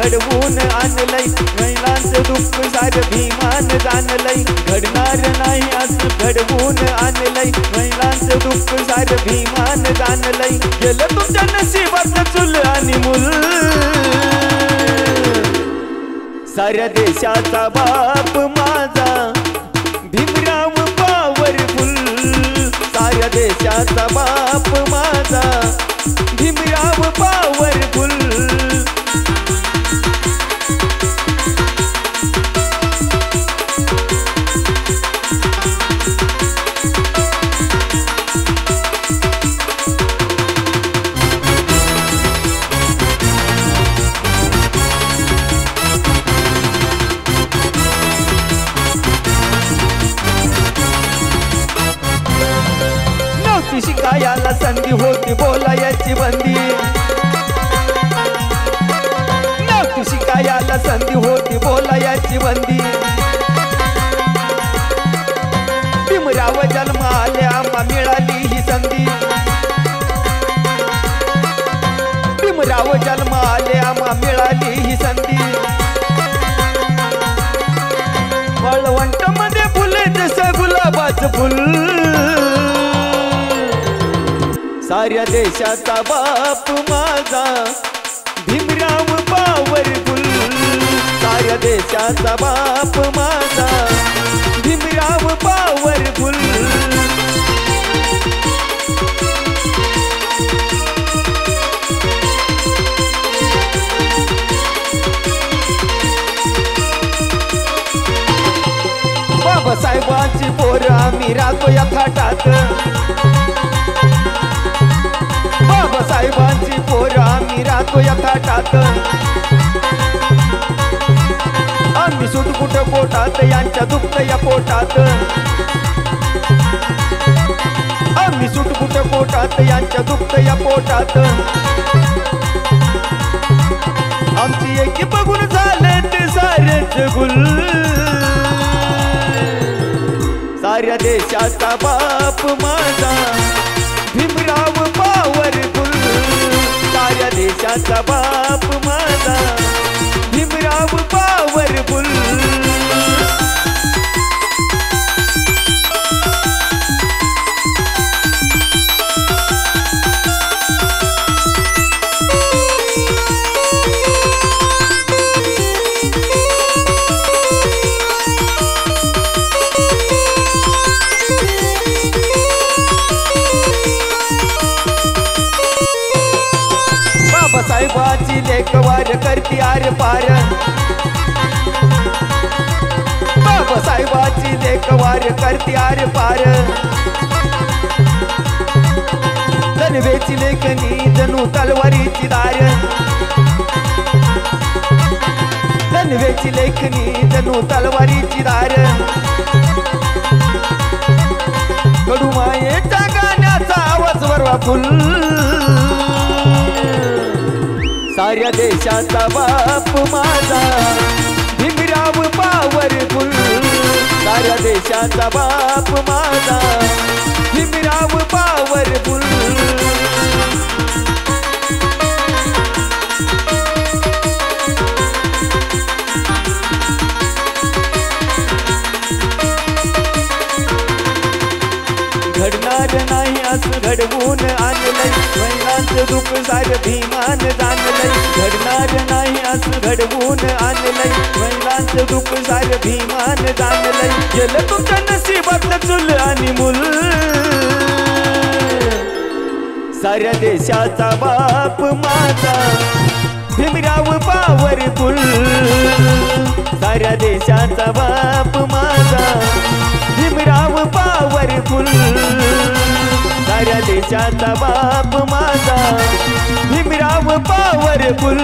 घडवून आणलंय महिलांचं दुःख सारं भीमान जाणलंय घडणार नाही असं घडवून आणलंय महिलांचं दुःख सारं भीमान जाणलंय गेलं तुमच्या नशिबात चूल आणि मूल साऱ्या देशाचा बाप माझा भीमराव पॉवरफुल साऱ्या देशाचा बाप माझा भीमराव पॉवरफुल शिकायला संधी होती बोलायची बंदी नव्हती शिकायला संधी होती बोलायची बंदी भीमराव जन्माले आम्हा मिळाली ही संधी भीमराव जन्माले आम्हा मिळाली ही संधी वळवंट मध्ये फुले जसं गुलाबाचं फुल साऱ्या देशाचा बाप माझा भीमराव पॉवरफुल साऱ्या देशाचा बाप माझा भीमराव पॉवरफुल बाबासाहेबांची पोरं आम्ही राहतो या थाटात बाबासाहेबांची पोरं आम्ही राहतो या थाटात आम्ही सुट कुठं पोटात यांच्या दुखत या पोटात आम्ही सुट कुठं पोटात यांच्या दुखत या पोटात आमची एकी बघून झालं ते सारेच गुल साऱ्या देशाचा बाप माझा भीमराव पॉवरफुल साऱ्या देशाचा बाप माझा भीमराव पॉवरफुल बाबासाहेबाची लेखवार करती आर पार बाबासाहेबाची लेखवार करती आर पार तनवेची लेखनी जणू तलवारीची दार तनवेची लेखनी जणू तलवारीची दार कडूमायेच्या गाण्याचा आवाज वरवा फुल साऱ्या देशाचा बाप माझा भीमराव पॉवरफुल साऱ्या देशाचा बाप माझा भीमराव पॉवरफुल घडणार नाही असं घडवून आणलंय महिलांचं दुःख सारं भीमान जाणलंय घडणार नाही असं घडवून आणलंय महिलांचं दुःख सारं भीमान जाणलंय गेलं तुमच्या नशिबातलं चूल आणि मूल साऱ्या देशाचा बाप माझा भीमराव पॉवरफुल साऱ्या देशाचा बाप माझा भीमराव पॉवरफुल साऱ्या देशाचा बाप माझा भीमराव पॉवरफुल